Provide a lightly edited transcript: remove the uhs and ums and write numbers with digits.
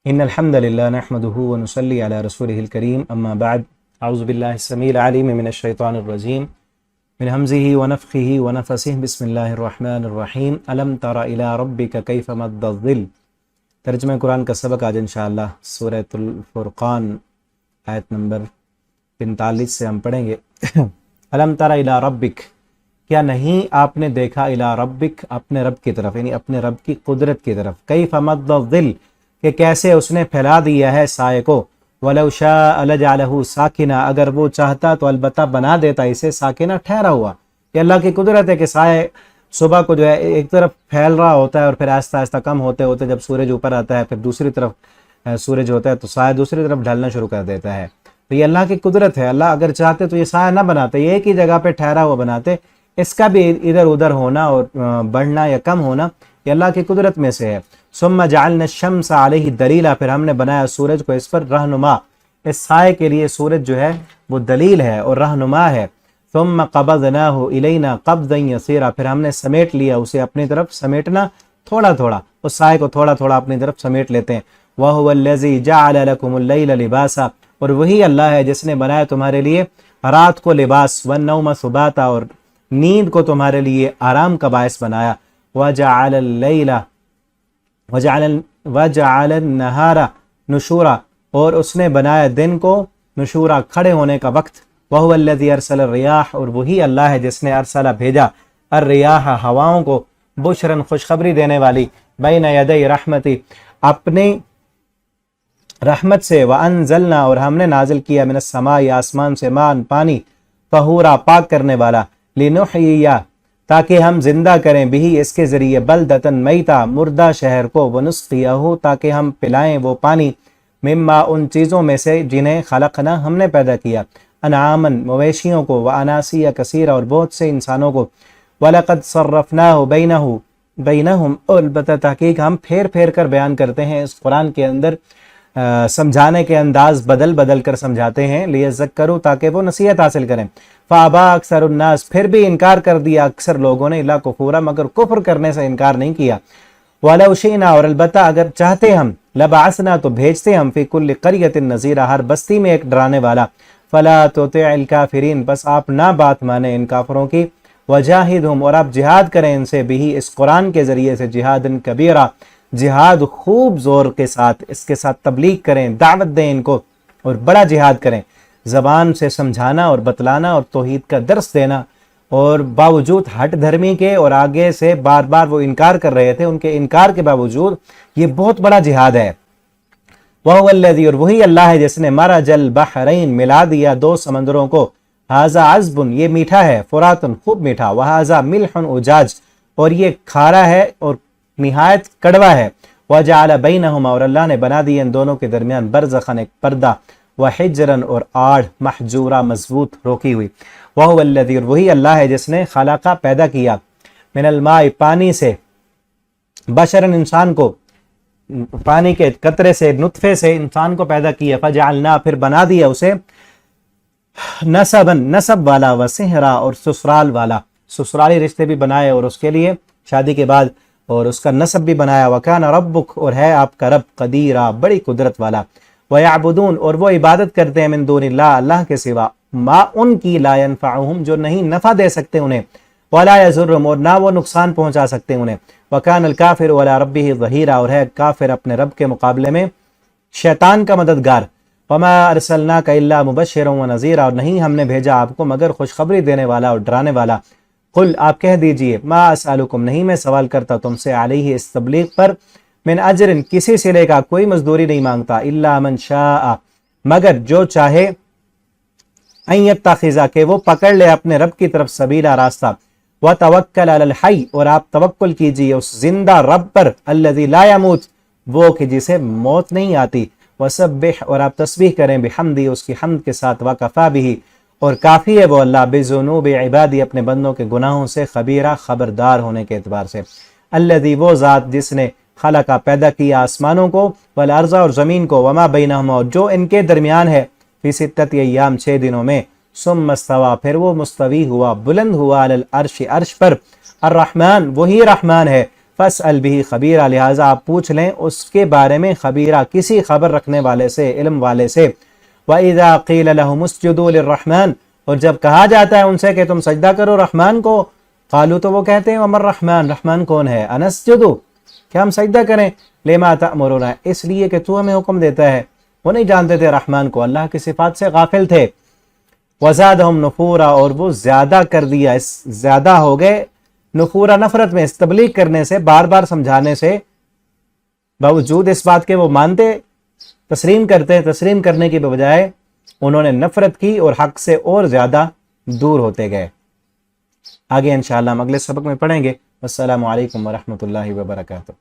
ان الحمد للہ نحمده ونصلی علی رسوله الکریم اما بعد اعوذ باللہ السمیع العلیم من الشیطان الرجیم من ہمزه ونفخه ونفثه بسم اللہ الرحمن الرحیم الم تر الی ربک کیف مد الظل۔ ترجمہ قرآن کا سبق آج انشاءاللہ سورۃ الفرقان آیت نمبر 45 سے ہم پڑھیں گے۔ الم تر الی ربک، کیا نہیں آپ نے دیکھا الی ربک، اپنے رب کی طرف، یعنی اپنے رب کی قدرت کی طرف، کیف مد الظل، کہ کیسے اس نے پھیلا دیا ہے سائے کو، وَلَوْ شَاءَ لَجَعَلَهُ سَاكِنًا، اگر وہ چاہتا تو البتہ بنا دیتا اسے ساکنہ، ٹھہرا ہوا۔ یہ اللہ کی قدرت ہے کہ سائے صبح کو جو ہے ایک طرف پھیل رہا ہوتا ہے اور پھر آہستہ آہستہ کم ہوتے ہوتے جب سورج اوپر آتا ہے پھر دوسری طرف سورج ہوتا ہے تو سایہ دوسری طرف ڈھلنا شروع کر دیتا ہے۔ تو یہ اللہ کی قدرت ہے، اللہ اگر چاہتے تو یہ سایہ نہ بناتے، یہ ایک ہی جگہ پہ ٹھہرا ہوا بناتے، اس کا بھی ادھر ادھر ہونا اور بڑھنا یا کم ہونا یہ اللہ کی قدرت میں سے ہے۔ ثم جعلنا الشمس علیہ دلیلا، پھر ہم نے بنایا سورج کو اس پر رہنما، اس سائے کے لیے سورج جو ہے وہ دلیل ہے اور رہنما ہے۔ ثم قبضناہ الینا قبضا یسیرا، پھر ہم نے سمیٹ لیا اسے اپنی طرف، سمیٹنا تھوڑا تھوڑا، اس سائے کو تھوڑا تھوڑا اپنی طرف سمیٹ لیتے ہیں۔ وَهُوَ الَّذِي جَعَلَ لَكُمُ اللَّيْلَ لِبَاسًا، اور وہی اللہ ہے جس نے بنایا تمہارے لیے رات کو لباس، وَالنَّوْمَ سُبَاتًا، اور نیند کو تمہارے لیے آرام کا باعث بنایا۔ وَجَعَلَ اللَّيْلَ وَجَعَلَ النَّهَارَ نُشُورًا، اور اس نے بنایا دن کو نشورا، کھڑے ہونے کا وقت۔ وَهُوَ الَّذِي أَرْسَلَ الرِّيَاحَ، اور وہی اللہ ہے جس نے ارسلہ بھیجا، الرِّيَاحَ ہواؤں کو، بشراً خوشخبری دینے والی، بین یدی رحمتی اپنی رحمت سے، وَأَنزَلْنَا، اور ہم نے نازل کیا، من السماء آسمان سے، مان پانی، طہورا پاک کرنے والا، لِنُحْيِيَ تاکہ ہم زندہ کریں، بھی اس کے ذریعے، بلدتن میتا مردہ شہر کو، ونسقیہ تاکہ ہم پلائیں وہ پانی، مما ان چیزوں میں سے جنہیں خلقنا ہم نے پیدا کیا، انعامن مویشیوں کو، واناسیہ کثیرہ اور بہت سے انسانوں کو، وَلَقَدْ صَرَّفْنَاهُ بَيْنَهُمْ، اور البتہ تحقیق ہم پھیر پھیر کر بیان کرتے ہیں اس قرآن کے اندر، سمجھانے کے انداز بدل بدل کر سمجھاتے ہیں، لیذکروا تاکہ وہ نصیحت حاصل کریں۔ فابا اکثر الناس، پھر بھی انکار کر دیا اکثر لوگوں نے، الا کفورا مگر کفر کرنے سے انکار نہیں کیا۔ ولو شئنا، اور البتہ اگر چاہتے ہم، لبعثنا تو بھیجتے ہم، فی کل قریۃ نذیرا ہر بستی میں ایک ڈرانے والا، فلا تطع الکافرین بس آپ نہ بات مانیں ان کافروں کی، وجاہدہم اور آپ جہاد کریں ان سے، بھی اس قرآن کے ذریعے سے، جہادن کبیرہ جہاد خوب زور کے ساتھ، اس کے ساتھ تبلیغ کریں، دعوت دیں ان کو اور بڑا جہاد کریں، زبان سے سمجھانا اور بتلانا اور توحید کا درس دینا، اور باوجود ہٹ دھرمی کے اور آگے سے بار بار وہ انکار کر رہے تھے، ان کے انکار کے باوجود یہ بہت بڑا جہاد ہے۔ وَهُوَ الَّذِي، اور وہی اللہ ہے جس نے مَرَجَ الْبَحْرَيْن ملا دیا دو سمندروں کو، هَذَا عَذْبٌ یہ میٹھا ہے، فُرَاتٌ خوب میٹھا، وَهَذَا مِلْحٌ اُجاج اور یہ کھارا ہے اور نہایت کڑوا ہے، وَجَعَلَ بَيْنَهُمَا اور اللہ نے بنا دی ان دونوں کے درمیان، برزخاً ایک پردہ، وحجراً اور آڑ، محجورہ مضبوط روکی ہوئی۔ وَهُوَ الَّذِي اور وہی اللہ ہے جس نے خلقہ پیدا کیا، من الماء پانی سے، بشراً انسان کو، پانی کے قطرے سے، نطفے سے انسان کو پیدا کیا، فجعلنا پھر بنا دیا اسے، نسباً نسب والا، وسحرا اور سسرال والا، سسرالی رشتے بھی بنائے اور اس کے لیے شادی کے بعد، اور اس کا نسب بھی بنایا، وکان ربک اور ہے آپ کا رب، قدیرہ بڑی قدرت والا، وَيَعْبُدُونَ اور وہ عبادت کرتے ہیں، من دون اللہ اللہ کے سوا، ما ان کی، لا ينفعهم جو نہیں نفع دے سکتے انہیں، ولا يضرهم اور نہ وہ نقصان پہنچا سکتے انہیں، وکان الکافر علی ربہ ظہیرا اور ہے کافر اپنے رب کے مقابلے میں شیطان کا مددگار، وما ارسلناک الا مبشرا ونذیرا اور نہیں ہم نے بھیجا آپ کو مگر خوشخبری دینے والا اور ڈرانے والا، قل آپ کہہ دیجئے، ما اسألکم نہیں میں سوال کرتا تم سے، علیہ اس تبلیغ پر، من اجر کسی صلے کا کوئی مزدوری نہیں مانگتا، الا من شاء مگر جو چاہے، ان یتخذ کہ وہ پکڑ لے اپنے رب کی طرف، سبیلا راستہ، وتوکل علی الحی اور آپ توکل کیجئے اس زندہ رب پر، الذی لا یموت وہ کہ جسے موت نہیں آتی، وسبح اور آپ تسبیح کریں، بحمدی اس کی حمد کے ساتھ، وکفا بہ اور کافی ہے وہ اللہ، بذنوب عبادی اپنے بندوں کے گناہوں سے، خبیرہ خبردار ہونے کے اعتبار سے، الذی وہ ذات جس نے خلقہ پیدا کیا آسمانوں کو، والارض اور زمین کو، وما بینہما اور جو ان کے درمیان ہے، فی ستۃ ایام 6 دنوں میں، ثم استوی پھر وہ مستوی ہوا، بلند ہوا، علی العرش عرش پر، الرحمن وہی رحمان ہے، فاسأل به خبیرہ، لہٰذا آپ پوچھ لیں اس کے بارے میں خبیرہ، کسی خبر رکھنے والے سے، علم والے سے۔ وَإِذَا قِيلَ لَهُمُ اسْجُدُوا لِلرَّحْمَنِ، اور جب کہا جاتا ہے ان سے کہ تم سجدہ کرو رحمان کو، قالوا، تو وہ کہتے ہیں وَمَا الرحمن، رحمان کون ہے؟ أَنَسْجُدُ، کیا ہم سجدہ کریں؟ لِمَا تَأْمُرُونَ، اس لیے کہ تو ہمیں حکم دیتا ہے۔ وہ نہیں جانتے تھے رحمان کو، اللہ کی صفات سے غافل تھے۔ وَزَادَهُمْ نُفُورًا، اور وہ زیادہ کر دیا، زیادہ ہو گئے نفورا، نفرت میں، اس تبلیغ کرنے سے، بار بار سمجھانے سے، باوجود اس بات کے وہ مانتے، تسلیم کرتے، تسلیم کرنے کی بجائے انہوں نے نفرت کی اور حق سے اور زیادہ دور ہوتے گئے۔ آگے انشاءاللہ ہم اگلے سبق میں پڑھیں گے۔ السلام علیکم ورحمۃ اللہ وبرکاتہ۔